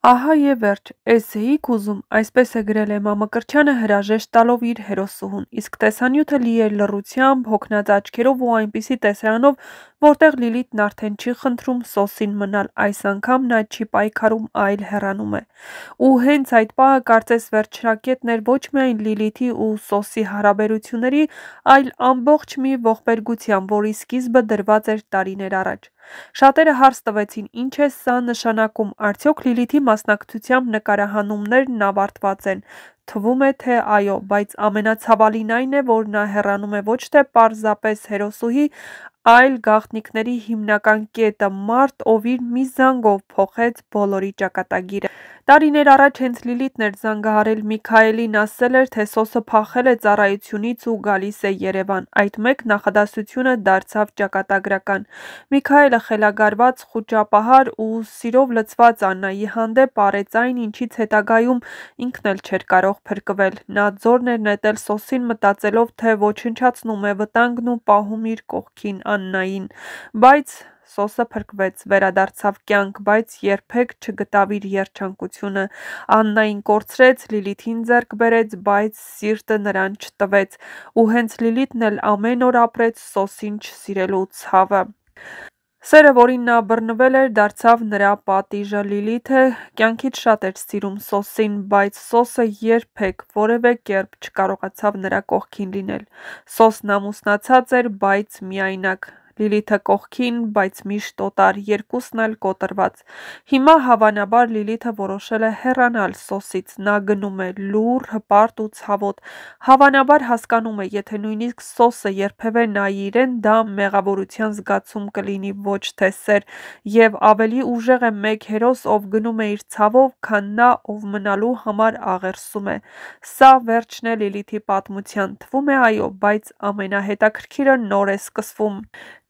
Ահա և վերջ, էս էիք ուզում, այսպես է գրել Էմմա Մկրտչյանը հրաժեշտ տալով իր հերոսուհուն, իսկ տեսանյութը լի էր լռությամբ, հոգնած աչքերով ու այնպիսի տեսարանով, որտեղ Լիլիթն արդեն չի խնդրում Սոսին մնալ, այս անգամ նա չի պայքարում, այլ հեռանում է։ Ու հենց այդ պահը կարծես վերջնակետն էր ոչ միայն Լիլիթի ու Սոսի հարաբերությունների, այլ ամբողջ մի ողբերգության, որի սկիզբը դրված էր տարիներ առաջ։ Շատերը հարց տվեցին, ինչ է սա նշանակում, արդյոք Լիլիթի մասնակցությամբ նկարահանումներն ավարտված են։ Թվում է, թե այո, բայց ամենացավալին այն է, որ նա հեռանում է ոչ թե պարզապես հերոսուհի, այլ գաղտնիքների հիմնական կետը, մարդ, ով իր մի զանգով փոխեց բոլորի ճակատագիրը։ Տարիներ առաջ հենց Լիլիթն էր զանգահարել Միքայելին, ասել էր, թե Սոսը փախել է ծառայությունից ու գալիս է Երևան։ Այդ մեկ նախադասությունը դարձավ ճակատագրական։ Միքայելը խելագարված, խուճապահար ու սիրով լցված Աննայի հանդեպ արեց այն, ինչից հետագայում ինքն էլ չէր կարող փրկվել։ Նա ձորն էր նետել Սոսին, մտածելով, թե ոչնչացնում է վտանգն ու պահում իր կողքին Աննային, բայց Սոսը փրկվեց, վերադարձավ կյանք, բայց երբեք չգտավ իր երջանկությունը։ Աննային կորցրեց, Լիլիթին ձեռք բերեց, բայց սիրտը նրան չտվեց, ու հենց Լիլիթն էլ ամեն օր ապրեց Սոսին չսիրելու ցավը։ Սերը, որին նա բռնվել էր, դարձավ նրա պատիժը։ Լիլիթը կյանքից շատ էր սիրում Սոսին, բայց Սոսը երբեք որևէ կերպ չկարողացավ նրա կողքին լինել։ Սոսն ամուսնացած էր, բայց միայնակ։ Լիլիթը կողքին, բայց միշտ օտար, երկուսն էլ կոտրված։ Հիմա հավանաբար Լիլիթը որոշել է հեռանալ Սոսից։ Նա գնում է լուռ, հպարտ ու ցավոտ։ Հավանաբար հասկանում է, եթե նույնիսկ Սոսը երբևէ նայի իրեն, դա մեղավորության զգացում կլինի, ոչ թե սեր, եւ ավելի ուժեղ է մեկ հերոս, ով գնում է իր ցավով, քան նա, ով մնալու համար աղերսում է։ Սա վերջն է Լիլիթի պատմության, թվում է այո, բայց ամենահետաքրքիրը նոր է սկսվում։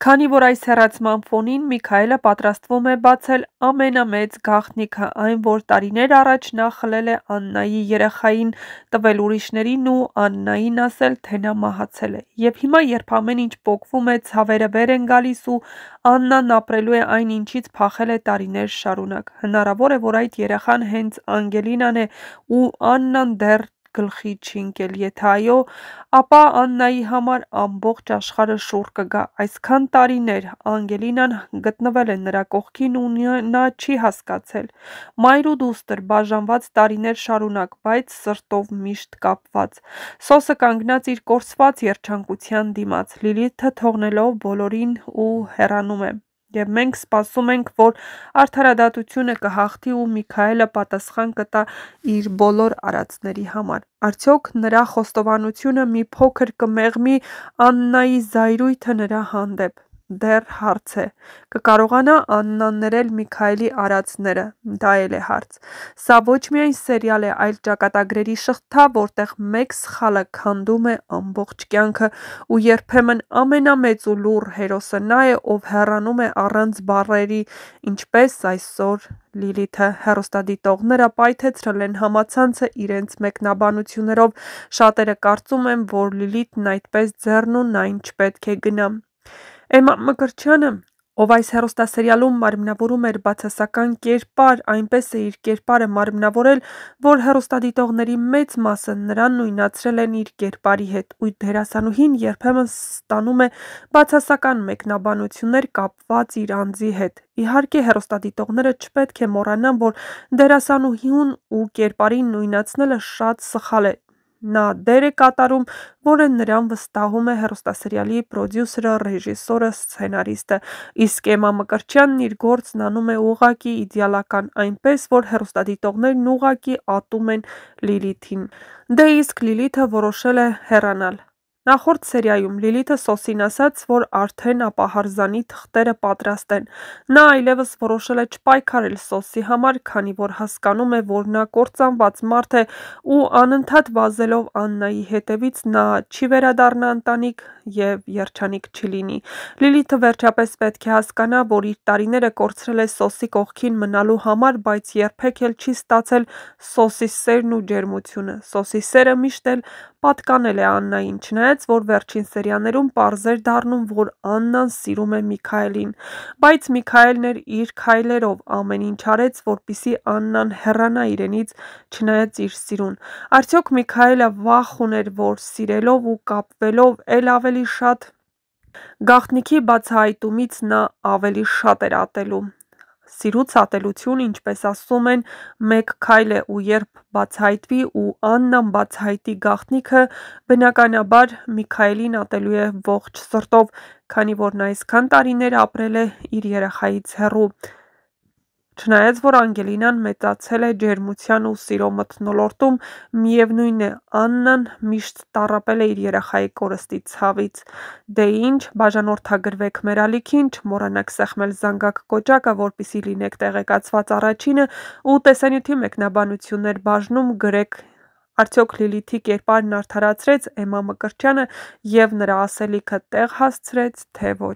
Քանի որ այս հեռացման ֆոնին Միքայելը պատրաստվում է բացել ամենամեծ գաղտնիքը, այն, որ տարիներ առաջ նա խլել է Աննայի երեխային, տվել ուրիշներին ու Աննային ասել, թե նա մահացել է։ Եվ հիմա, երբ ամեն ինչ պոկվում է, ցավերը վեր են գալիս ու Աննան ապրելու է այն, ինչից փախել է տարիներ շարունակ։ Հնարավոր է, որ այդ երեխան հենց Անգելինան է ու Աննան դեռ գլխի չի ընկել, եթե այո, ապա Աննայի համար ամբողջ աշխարհը շուռ կգա։ Այսքան տարիներ Անգելինան գտնվել է նրա կողքին ու նա չի հասկացել։ Մայր ու դուստր, բաժանված տարիներ շարունակ, բայց սրտով միշտ կապված։ Սոսը կանգնած իր կորսված երջանկության դիմաց, Լիլիթը թողնելով բոլորին ու հեռանում է։ Եվ մենք սպասում ենք, որ արդարադատությունը կհաղթի ու Միքայելը պատասխան կտա իր բոլոր արածների համար։ Արդյոք նրա խոստովանությունը մի փոքր կմեղմի Աննայի զայրույթը նրա հանդեպ։ Դեռ հարց է։ Կկարողանա Աննան ներել Միքայելի արածները։ Դա էլ է հարց։ Սա ոչ միայն սերիալ է, այլ ճակատագրերի շղթա, որտեղ մեկ սխալը քանդում է ամբողջ կյանքը, ու երբեմն ամենամեծ ու լուռ հերոսը նա է, ով հեռանում է առանց բառերի, ինչպես այսօր Լիլիթը։ Հեռուստադիտողները պայթեցրել են համացանցը իրենց մեկնաբանություններով։ Շատերը կարծում են, որ Լիլիթն այդպես ձեռնունայն չպետք է գնա։ Էմմա Մկրտչյանը, ով այս հեռուստասերիալում մարմնավորում էր բացասական կերպար, այնպես է իր կերպարը մարմնավորել, որ հեռուստադիտողների մեծ մասը նրան նույնացրել են իր կերպարի հետ, ու դերասանուհին երբեմն ստանում է բացասական մեկնաբանություններ կապված իր անձի հետ։ Իհարկե, հեռուստադիտողները չպետք է մոռանան, որ դերասանուհուն ու կերպարին նույնացնելը շատ սխալ է։ Նա դեր է կատարում, որը նրան վստահում է հեռուստասերիալի պրոդյուսերը, ռեժիսորը, սցենարիստը, իսկ Էմմա Մկրտչյանն իր գործն անում է ուղղակի իդեալական, այնպես որ հեռուստադիտողներն ուղղակի ատում են Լիլիթին։ Դե իսկ Լիլիթը որոշել է հեռանալ։ Նախորդ սերիայում Լիլիթը Սոսին ասաց, որ արդեն ապահարզանի թղթերը պատրաստ են։ Նա այլևս որոշել է չպայքարել Սոսի համար, քանի որ հասկանում է, որ նա կործանված մարդ է ու անընդհատ վազելով Աննայի հետևից նա չի վերադառնա ընտանիք եւ երջանիկ չի լինի։ Լիլիթը վերջապես պետք է հասկանա, որ իր տարիները կորցրել է Սոսի կողքին մնալու համար, բայց երբեք էլ չի ստացել Սոսի սերն ու ջերմությունը։ Սոսի սերը միշտ էլ պատկանել է Աննային, չնայած որ վերջին սերիաներում պարզ էր դառնում, որ Աննան սիրում է Միքայելին, բայց Միքայելն էր իր քայլերով ամեն ինչ արեց, որպեսզի Աննան հեռանա իրենից, չնայած իր սիրուն։ Արդյոք Միքայելը վախ ուներ, որ սիրելով ու կապվելով էլ ավելի շատ գաղտնիքի բացահայտումից նա ավելի շատ էր ատելու։ Սիրուց ատելություն, ինչպես ասում են, մեկ քայլ է, ու երբ բացահայտվի ու Աննան բացահայտի գաղտնիքը, բնականաբար Միքայելին ատելու է ողջ սրտով, քանի որ նա այսքան տարիներ ապրել է իր երեխայից հեռու։ Չնայած որ Անգելինան մեծացել է ջերմության ու սիրո մթնոլորտում, միևնույն է, Աննան միշտ տառապել է իր երեխայի կորստի ցավից։ Դե ինչ, բաժանորդագրվեք մեր ալիքին, չմոռանաք սեղմել զանգակ կոճակը, որպեսզի լինեք տեղեկացված առաջինը, ու տեսանյութի մեկնաբանություններ բաժնում գրեք արդյոք Լիլիթի կերպարն արդարացրեց Էմմա Մկրտչյանը և նրա ասելիքը տեղ հասցրեց, թե ոչ։